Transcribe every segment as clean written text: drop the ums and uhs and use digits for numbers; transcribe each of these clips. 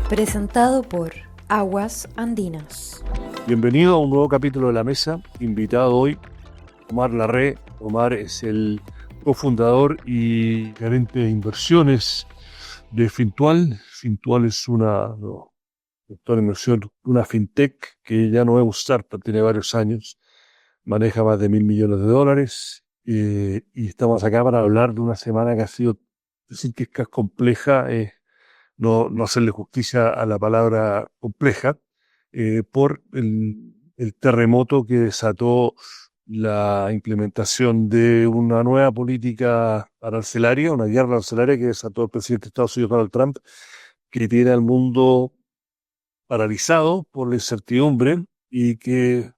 Presentado por Aguas Andinas. Bienvenido a un nuevo capítulo de La Mesa. Invitado hoy, Omar Larré. Omar es el cofundador y gerente de inversiones de Fintual. Fintual es una inversión, una fintech que ya no es un startup, tiene varios años, maneja más de $1.000 millones y estamos acá para hablar de una semana que ha sido, decir que es compleja, no hacerle justicia a la palabra compleja, por el terremoto que desató la implementación de una nueva política arancelaria, una guerra arancelaria que desató el presidente de Estados Unidos, Donald Trump, que tiene al mundo paralizado por la incertidumbre y que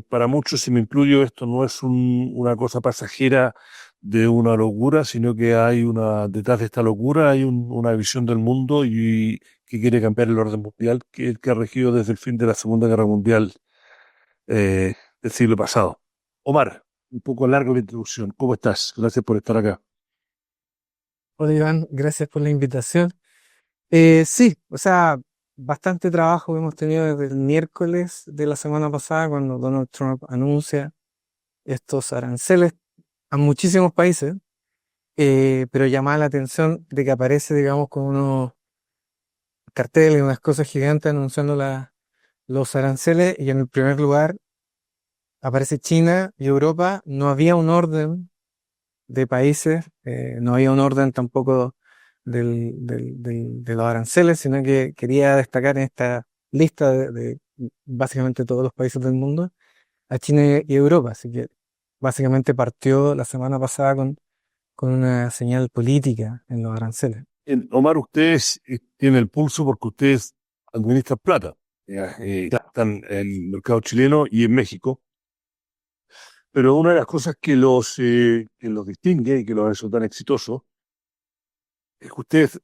para muchos, si me incluyo, esto no es una cosa pasajera de una locura, sino que hay detrás de esta locura hay una visión del mundo y que quiere cambiar el orden mundial que ha regido desde el fin de la Segunda Guerra Mundial del siglo pasado. Omar, un poco larga la introducción. ¿Cómo estás? Gracias por estar acá. Hola Iván, gracias por la invitación. Sí, bastante trabajo hemos tenido desde el miércoles de la semana pasada cuando Donald Trump anuncia estos aranceles a muchísimos países, pero llama la atención de que aparece, digamos, con unos carteles, unas cosas gigantes anunciando los aranceles y en el primer lugar aparece China y Europa. No había un orden de países, no había un orden tampoco de los aranceles, sino que quería destacar en esta lista de básicamente todos los países del mundo a China y Europa. Así que básicamente partió la semana pasada con una señal política en los aranceles. Omar, ustedes tienen el pulso porque ustedes administran plata. Están en el mercado chileno y en México. Pero una de las cosas que los distingue y que los hace tan exitosos es que ustedes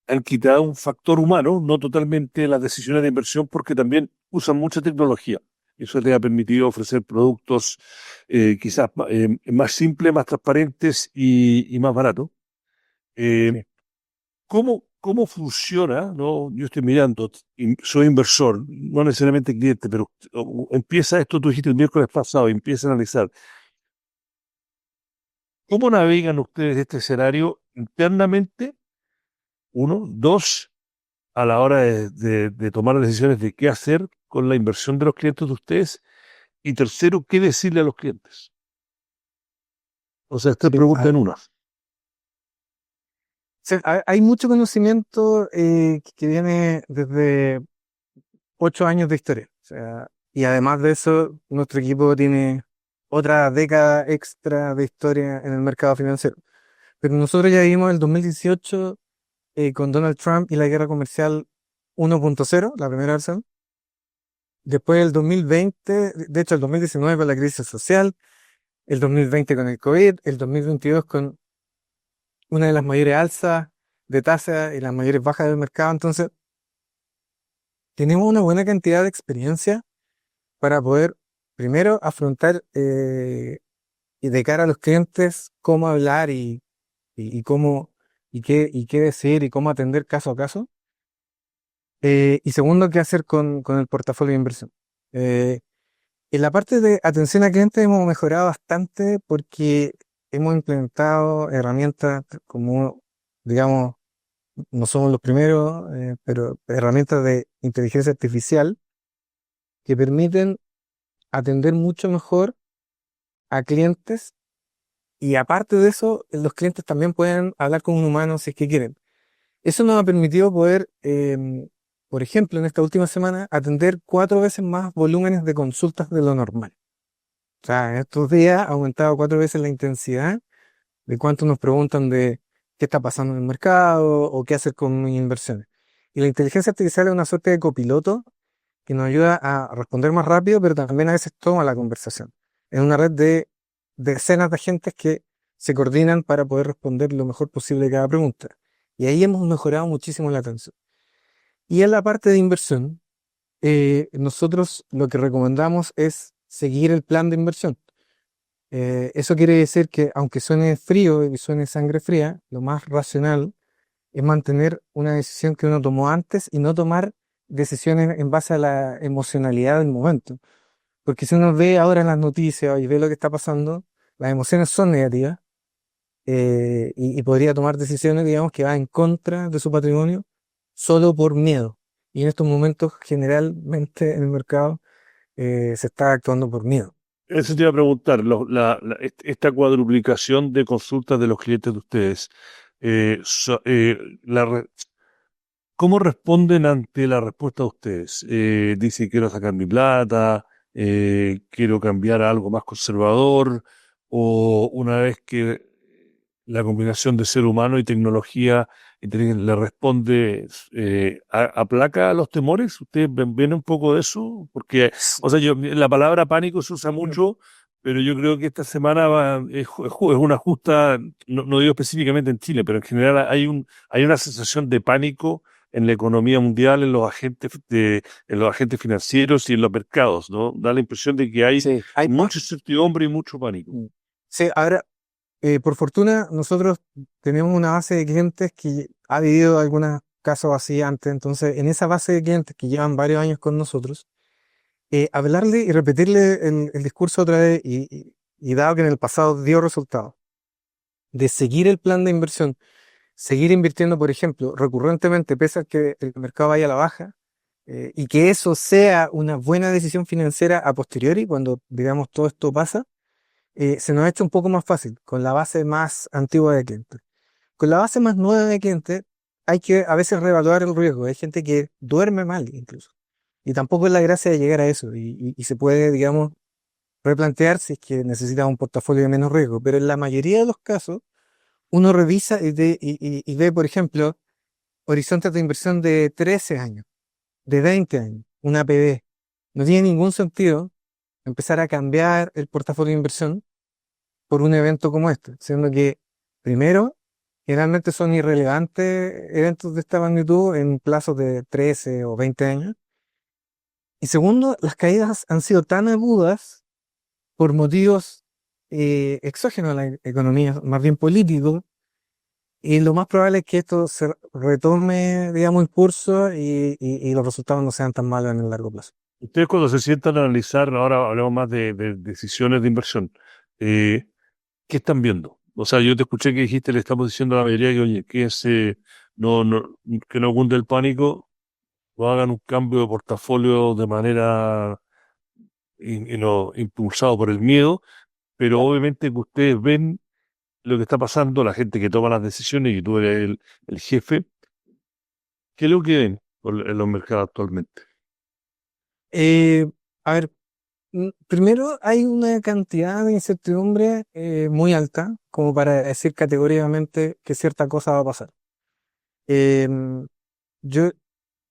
han quitado un factor humano, no totalmente las decisiones de inversión, porque también usan mucha tecnología. Eso les ha permitido ofrecer productos quizás más simples, más transparentes y más baratos. Sí. Eh, ¿Cómo funciona? ¿No? Yo estoy mirando, soy inversor, no necesariamente cliente, pero empieza esto, tú dijiste el miércoles pasado, empieza a analizar. ¿Cómo navegan ustedes este escenario internamente? Uno, dos, a la hora de tomar las decisiones de qué hacer con la inversión de los clientes de ustedes. Y tercero, qué decirle a los clientes. O sea, esta Sí, pregunta en una. hay mucho conocimiento que viene desde 8 años de historia. O sea, y además de eso, nuestro equipo tiene otra década extra de historia en el mercado financiero. Pero nosotros ya vivimos el 2018 con Donald Trump y la guerra comercial 1.0, la primera versión. Después el 2020, de hecho el 2019 con la crisis social, el 2020 con el COVID, el 2022 con una de las mayores alzas de tasa y las mayores bajas del mercado. Entonces, tenemos una buena cantidad de experiencia para poder primero afrontar y de cara a los clientes cómo hablar y cómo y qué decir y cómo atender caso a caso. Y segundo, qué hacer con el portafolio de inversión. Eh, en la parte de atención al cliente hemos mejorado bastante porque hemos implementado herramientas como, digamos, no somos los primeros, pero herramientas de inteligencia artificial que permiten atender mucho mejor a clientes. Y aparte de eso, los clientes también pueden hablar con un humano si es que quieren. Eso nos ha permitido poder, por ejemplo, en esta última semana, atender 4 veces más volúmenes de consultas de lo normal. O sea, en estos días ha aumentado 4 veces la intensidad de cuánto nos preguntan de qué está pasando en el mercado o qué hacer con mis inversiones. Y la inteligencia artificial es una suerte de copiloto que nos ayuda a responder más rápido, pero también a veces toma la conversación. Es una red de decenas de agentes que se coordinan para poder responder lo mejor posible a cada pregunta. Y ahí hemos mejorado muchísimo la atención. Y en la parte de inversión, nosotros lo que recomendamos es seguir el plan de inversión. Eso quiere decir que, aunque suene frío y suene sangre fría, lo más racional es mantener una decisión que uno tomó antes y no tomar decisiones en base a la emocionalidad del momento. Porque si uno ve ahora las noticias y ve lo que está pasando, las emociones son negativas, y podría tomar decisiones, digamos, que van en contra de su patrimonio solo por miedo. Y en estos momentos, generalmente en el mercado, se está actuando por miedo. Eso te iba a preguntar, esta cuadruplicación de consultas de los clientes de ustedes, eh, so- eh, la re- ¿cómo responden ante la respuesta de ustedes? Dicen, quiero sacar mi plata, quiero cambiar a algo más conservador, o una vez que la combinación de ser humano y tecnología le responde, aplaca los temores. ¿Ustedes ven un poco de eso? Porque, o sea, la palabra pánico se usa mucho, pero yo creo que esta semana es una justa, no digo específicamente en Chile, pero en general hay una sensación de pánico en la economía mundial, en los agentes financieros y en los mercados, ¿no? Da la impresión de que hay Sí, hay mucha incertidumbre y mucho pánico. Sí, ahora, por fortuna, nosotros tenemos una base de clientes que ha vivido algunos casos así antes. Entonces, en esa base de clientes que llevan varios años con nosotros, hablarle y repetirle el discurso otra vez y dado que en el pasado dio resultados, de seguir el plan de inversión, seguir invirtiendo, por ejemplo, recurrentemente, pese a que el mercado vaya a la baja, y que eso sea una buena decisión financiera a posteriori, cuando, digamos, todo esto pasa, se nos ha hecho un poco más fácil con la base más antigua de clientes. Con la base más nueva de clientes hay que a veces reevaluar el riesgo. Hay gente que duerme mal incluso. Y tampoco es la gracia de llegar a eso. Y se puede, digamos, replantear si es que necesita un portafolio de menos riesgo. Pero en la mayoría de los casos, uno revisa y ve, por ejemplo, horizontes de inversión de 13 años, de 20 años, una APB. No tiene ningún sentido empezar a cambiar el portafolio de inversión por un evento como este, siendo que, primero, generalmente son irrelevantes eventos de esta magnitud en plazos de 13 o 20 años. Y segundo, las caídas han sido tan agudas por motivos exógenos a la economía, más bien políticos, y lo más probable es que esto se retome, digamos, el curso y los resultados no sean tan malos en el largo plazo. Ustedes cuando se sientan a analizar, ahora hablamos más de decisiones de inversión, eh, ¿qué están viendo? O sea, yo te escuché que dijiste, le estamos diciendo a la mayoría que, oye, que no cunde el pánico, o hagan un cambio de portafolio de manera no, impulsado por el miedo, pero obviamente que ustedes ven lo que está pasando, la gente que toma las decisiones y tú eres el jefe, ¿qué es lo que ven en los mercados actualmente? Eh, a ver, primero, hay una cantidad de incertidumbre muy alta como para decir categóricamente que cierta cosa va a pasar. Em, yo,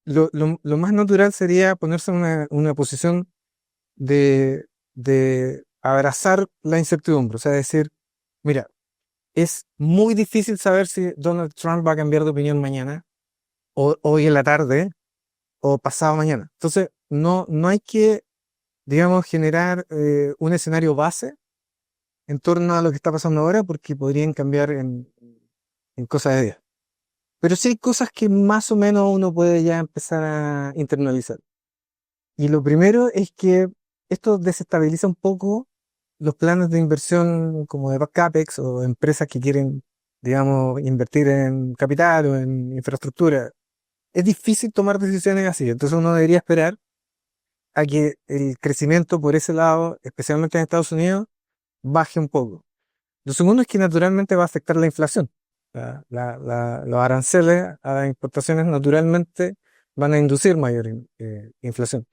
lo más natural sería ponerse en una posición de abrazar la incertidumbre, o sea, decir, mira, es muy difícil saber si Donald Trump va a cambiar de opinión mañana, o hoy en la tarde, o pasado mañana. Entonces, no hay que, digamos, generar un escenario base en torno a lo que está pasando ahora, porque podrían cambiar en cosas de días. Pero sí hay cosas que más o menos uno puede ya empezar a internalizar. Y lo primero es que esto desestabiliza un poco los planes de inversión como de CAPEX o empresas que quieren, digamos, invertir en capital o en infraestructura. Es difícil tomar decisiones así, entonces uno debería esperar a que el crecimiento por ese lado, especialmente en Estados Unidos, baje un poco. Lo segundo es que naturalmente va a afectar la inflación. Los aranceles a las importaciones naturalmente van a inducir mayor inflación.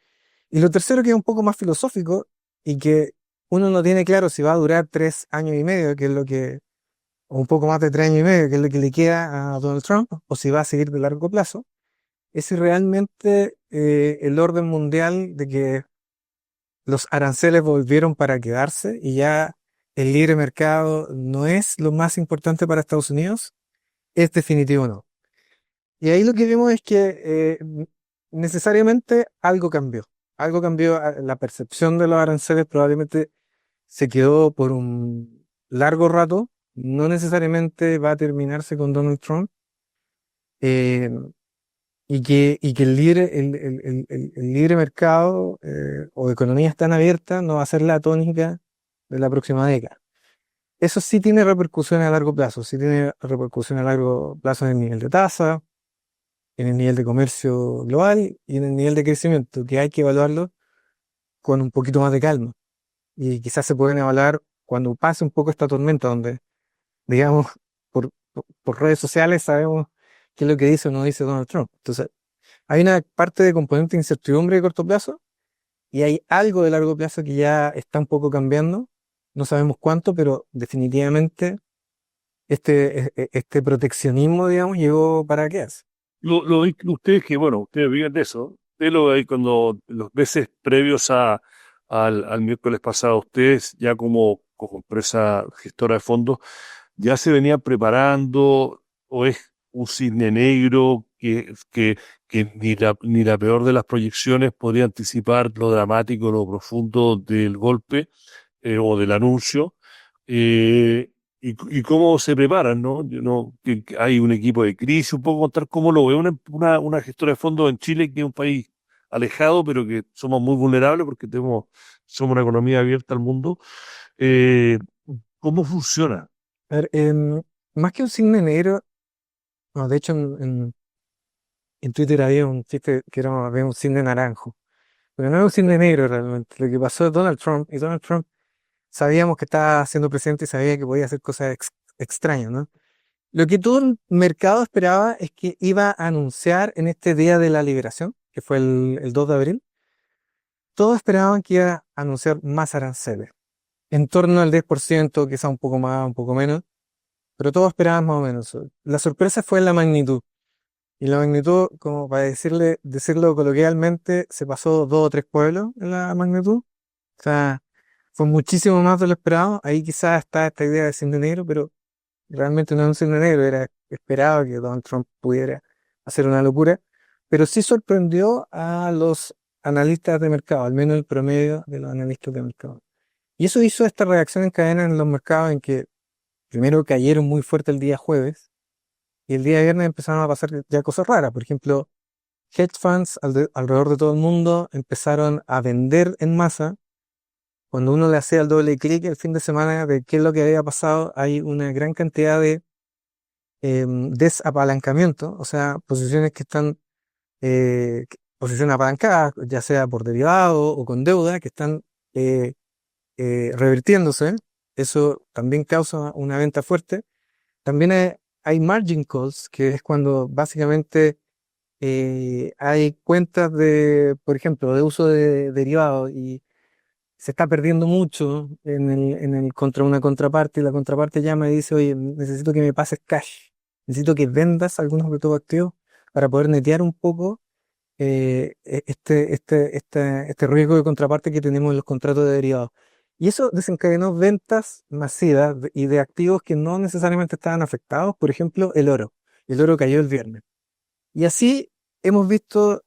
Y lo tercero, que es un poco más filosófico y que uno no tiene claro si va a durar 3 años y medio, que es lo que, o un poco más de 3 años y medio, que es lo que le queda a Donald Trump, o si va a seguir de largo plazo, es si realmente el orden mundial de que los aranceles volvieron para quedarse y ya el libre mercado no es lo más importante para Estados Unidos, es definitivo o no. Y ahí lo que vimos es que necesariamente algo cambió. Algo cambió, la percepción de los aranceles probablemente se quedó por un largo rato, no necesariamente va a terminarse con Donald Trump, eh, y que el libre mercado o economías tan abiertas no va a ser la tónica de la próxima década. Eso sí tiene repercusiones a largo plazo, sí tiene repercusiones a largo plazo en el nivel de tasa, en el nivel de comercio global y en el nivel de crecimiento, que hay que evaluarlo con un poquito más de calma. Y quizás se pueden evaluar cuando pase un poco esta tormenta, donde, digamos, por redes sociales sabemos qué es lo que dice o no dice Donald Trump. Entonces, hay una parte de componente de incertidumbre de corto plazo y hay algo de largo plazo que ya está un poco cambiando. No sabemos cuánto, pero definitivamente este proteccionismo, digamos, llegó para quedarse. Ustedes que, bueno, ustedes viven de eso. Ustedes lo ven cuando los meses previos al miércoles pasado, ustedes ya como empresa gestora de fondos, ya se venían preparando o es un cisne negro que ni la peor de las proyecciones podría anticipar lo dramático, lo profundo del golpe o del anuncio. Y cómo se preparan, ¿no? Yo no que hay un equipo de crisis, un poco contar cómo lo ve una gestora de fondos en Chile, que es un país alejado, pero que somos muy vulnerables porque somos una economía abierta al mundo. Eh, ¿Cómo funciona? A ver, más que un cisne negro, no, de hecho en Twitter había un chiste que había un cisne naranjo, pero no era un cisne negro realmente. Lo que pasó es Donald Trump, y Donald Trump sabíamos que estaba siendo presidente y sabía que podía hacer cosas extrañas, ¿no? Lo que todo el mercado esperaba es que iba a anunciar en este día de la liberación, que fue el 2 de abril, todos esperaban que iba a anunciar más aranceles, en torno al 10%, quizá un poco más, un poco menos, pero todos esperaban más o menos. La sorpresa fue en la magnitud, y la magnitud, como para decirlo coloquialmente, se pasó 2 o 3 pueblos en la magnitud, o sea, fue muchísimo más de lo esperado. Ahí quizás está esta idea de cine negro, pero realmente no es un cine negro, era esperado que Donald Trump pudiera hacer una locura, pero sí sorprendió a los analistas de mercado, al menos el promedio de los analistas de mercado. Y eso hizo esta reacción en cadena en los mercados en que primero cayeron muy fuerte el día jueves y el día viernes empezaron a pasar ya cosas raras. Por ejemplo, hedge funds alrededor de todo el mundo empezaron a vender en masa. Cuando uno le hacía el doble clic el fin de semana de qué es lo que había pasado, hay una gran cantidad de desapalancamiento, o sea, posiciones que están, posiciones apalancadas, ya sea por derivado o con deuda, que están eh, revirtiéndose. Eso también causa una venta fuerte. También hay margin calls, que es cuando básicamente hay cuentas de, por ejemplo, de uso de derivados y se está perdiendo mucho contra una contraparte y la contraparte llama y dice, oye, necesito que me pases cash, necesito que vendas algunos de tus activos para poder netear un poco este riesgo de contraparte que tenemos en los contratos de derivados. Y eso desencadenó ventas masivas y de activos que no necesariamente estaban afectados, por ejemplo, el oro. El oro cayó el viernes. Y así hemos visto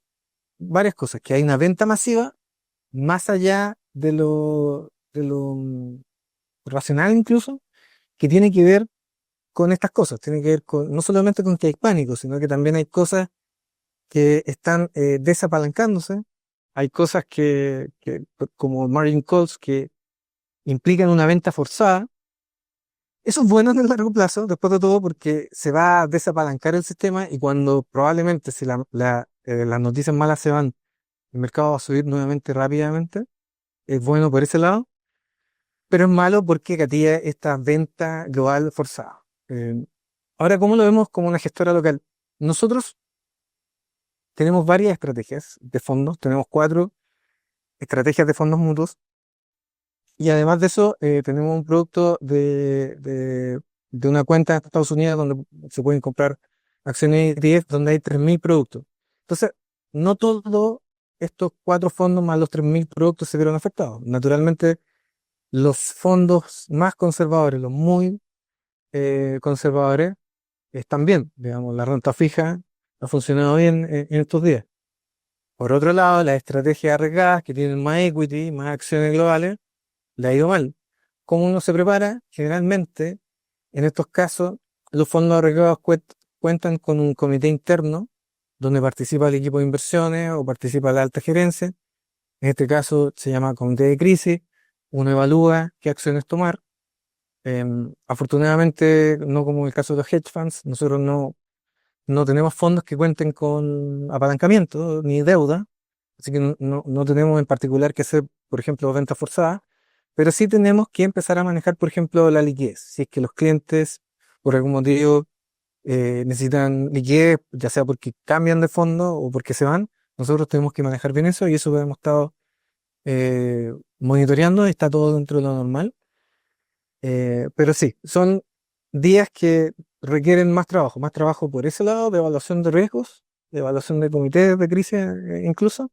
varias cosas, que hay una venta masiva más allá de lo racional incluso, que tiene que ver con estas cosas, tiene que ver con, no solamente con que hay pánico, sino que también hay cosas que están desapalancándose, hay cosas como margin calls, que implican una venta forzada. Eso es bueno en el largo plazo, después de todo, porque se va a desapalancar el sistema y cuando probablemente si las noticias malas se van, el mercado va a subir nuevamente rápidamente. Es bueno por ese lado, pero es malo porque gatilla esta venta global forzada. Eh, Ahora, ¿cómo lo vemos como una gestora local? Nosotros tenemos varias estrategias de fondos, tenemos 4 estrategias de fondos mutuos y además de eso tenemos un producto de una cuenta en Estados Unidos donde se pueden comprar acciones ETF donde hay 3.000 productos. Entonces, no todos estos 4 fondos más los 3.000 productos se vieron afectados. Naturalmente, los fondos más conservadores, los muy conservadores, están bien. Digamos, la renta fija ha funcionado bien en estos días. Por otro lado, las estrategias arriesgadas que tienen más equity, más acciones globales, le ha ido mal. ¿Cómo uno se prepara? Generalmente, en estos casos, los fondos arriesgados cuentan con un comité interno donde participa el equipo de inversiones o participa la alta gerencia. En este caso se llama comité de crisis. Uno evalúa qué acciones tomar. Afortunadamente, no como el caso de los hedge funds, nosotros no tenemos fondos que cuenten con apalancamiento ni deuda, así que no tenemos en particular que hacer, por ejemplo, ventas forzadas, pero sí tenemos que empezar a manejar, por ejemplo, la liquidez. Si es que los clientes, por algún motivo, necesitan liquidez, ya sea porque cambian de fondo o porque se van, nosotros tenemos que manejar bien eso y eso lo hemos estado monitoreando, está todo dentro de lo normal. Pero sí, son días que requieren más trabajo por ese lado, de evaluación de riesgos, de evaluación de comités de crisis incluso,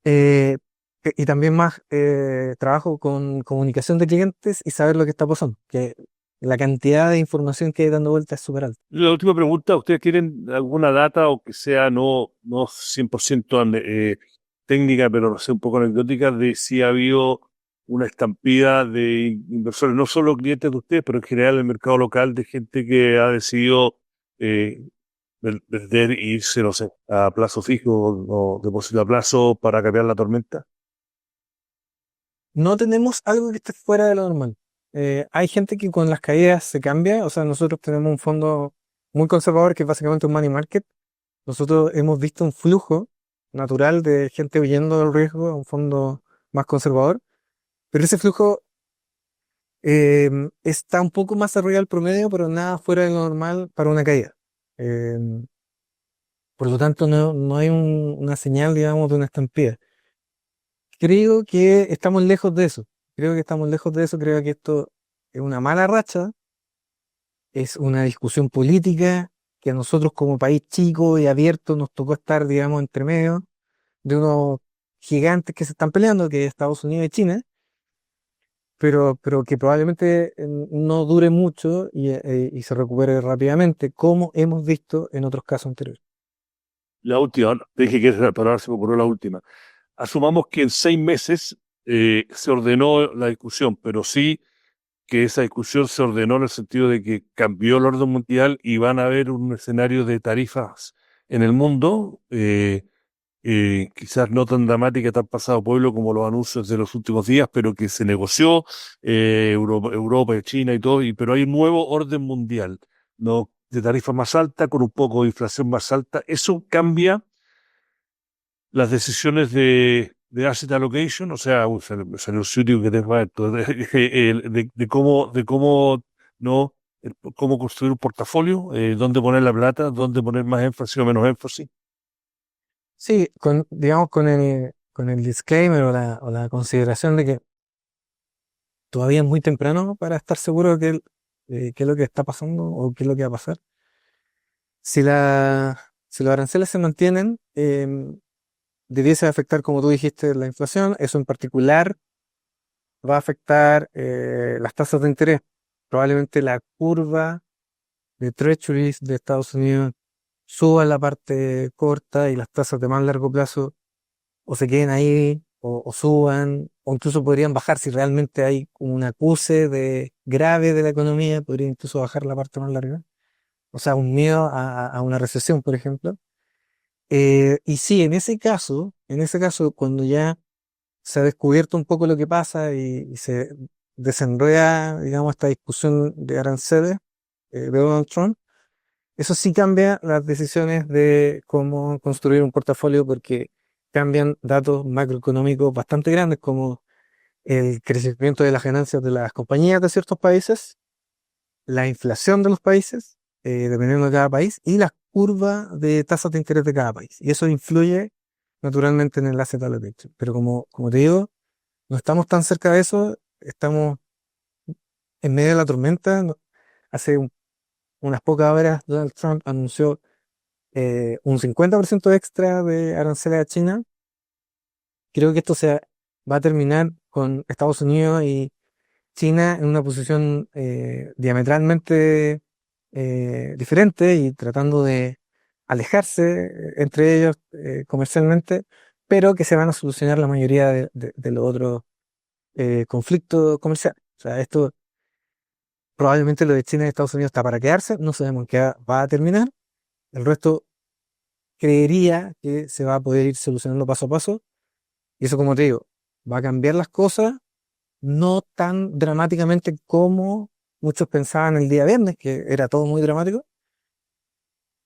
eh, y también más trabajo con comunicación de clientes y saber lo que está pasando, que la cantidad de información que hay dando vuelta es súper alta. La última pregunta, ¿ustedes quieren alguna data o que sea no 100% técnica, pero no sé, un poco anecdótica, de si ha habido una estampida de inversores, no solo clientes de ustedes, pero en general en el mercado local, de gente que ha decidido eh, vender e irse, no sé, a plazo fijo o depósito a plazo para cambiar la tormenta? No tenemos algo que esté fuera de lo normal. Hay gente que con las caídas se cambia, o sea, nosotros tenemos un fondo muy conservador que es básicamente un money market. Nosotros hemos visto un flujo natural de gente huyendo del riesgo a un fondo más conservador, pero ese flujo está un poco más arriba del promedio, pero nada fuera de lo normal para una caída. Eh, por lo tanto, no hay una señal, digamos, de una estampida. Creo que estamos lejos de eso. Creo que estamos lejos de eso. Creo que esto es una mala racha, es una discusión política que a nosotros como país chico y abierto nos tocó estar, digamos, entre medio de unos gigantes que se están peleando, que es Estados Unidos y China, pero que probablemente no dure mucho y se recupere rápidamente, como hemos visto en otros casos anteriores. La última, te dije que era para darse por la última. Asumamos que en 6 meses se ordenó la discusión, pero sí que esa discusión se ordenó en el sentido de que cambió el orden mundial y van a haber un escenario de tarifas en el mundo, quizás no tan dramática, tan pasado pueblo como los anuncios de los últimos días, pero que se negoció, Europa y China y todo, pero hay un nuevo orden mundial, ¿no? De tarifa más alta, con un poco de inflación más alta. Eso cambia las decisiones de asset allocation, o sea, salió un sitio que te va esto, de cómo, no, cómo construir un portafolio, dónde poner la plata, dónde poner más énfasis o menos énfasis. Sí, digamos con el disclaimer o la consideración de que todavía es muy temprano para estar seguro de qué es lo que está pasando o qué es lo que va a pasar. Si los aranceles se mantienen, debiese afectar, como tú dijiste, la inflación. Eso en particular va a afectar las tasas de interés. Probablemente la curva de treasuries de Estados Unidos suba en la parte corta y las tasas de más largo plazo o se queden ahí o suban o incluso podrían bajar si realmente hay un acuse grave de la economía, podría incluso bajar la parte más larga. O sea, un miedo a una recesión, por ejemplo. Y sí, en ese caso, cuando ya se ha descubierto un poco lo que pasa y se desenreda, digamos, esta discusión de aranceles de Donald Trump, eso sí cambia las decisiones de cómo construir un portafolio porque cambian datos macroeconómicos bastante grandes como el crecimiento de las ganancias de las compañías de ciertos países, la inflación de los países, dependiendo de cada país, y la curva de tasas de interés de cada país. Y eso influye naturalmente en el asset allocation. Pero como te digo, no estamos tan cerca de eso, estamos en medio de la tormenta. Hace unas pocas horas Donald Trump anunció un 50% extra de aranceles a China. Creo que esto va a terminar con Estados Unidos y China en una posición diametralmente diferente y tratando de alejarse entre ellos comercialmente, pero que se van a solucionar la mayoría de los otros conflictos comerciales. O sea, esto probablemente lo de China y Estados Unidos está para quedarse, no sabemos en qué va a terminar. El resto creería que se va a poder ir solucionando paso a paso. Y eso, como te digo, va a cambiar las cosas, no tan dramáticamente como muchos pensaban el día viernes, que era todo muy dramático.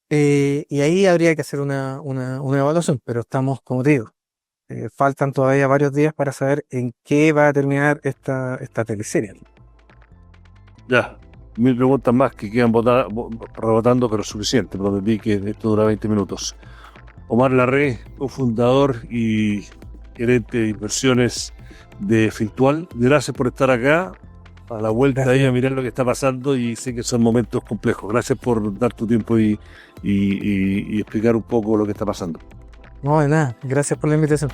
Y ahí habría que hacer una evaluación, pero estamos, como te digo, faltan todavía varios días para saber en qué va a terminar esta teleserie. Ya, 1000 preguntas más que quedan rebotando, pero suficiente. Prometí que esto dura 20 minutos. Omar Larré, cofundador y gerente de inversiones de Fintual. Gracias por estar acá. A la vuelta Gracias. ahí a mirar lo que está pasando, y sé que son momentos complejos. Gracias por dar tu tiempo y explicar un poco lo que está pasando. No, de nada, gracias por la invitación.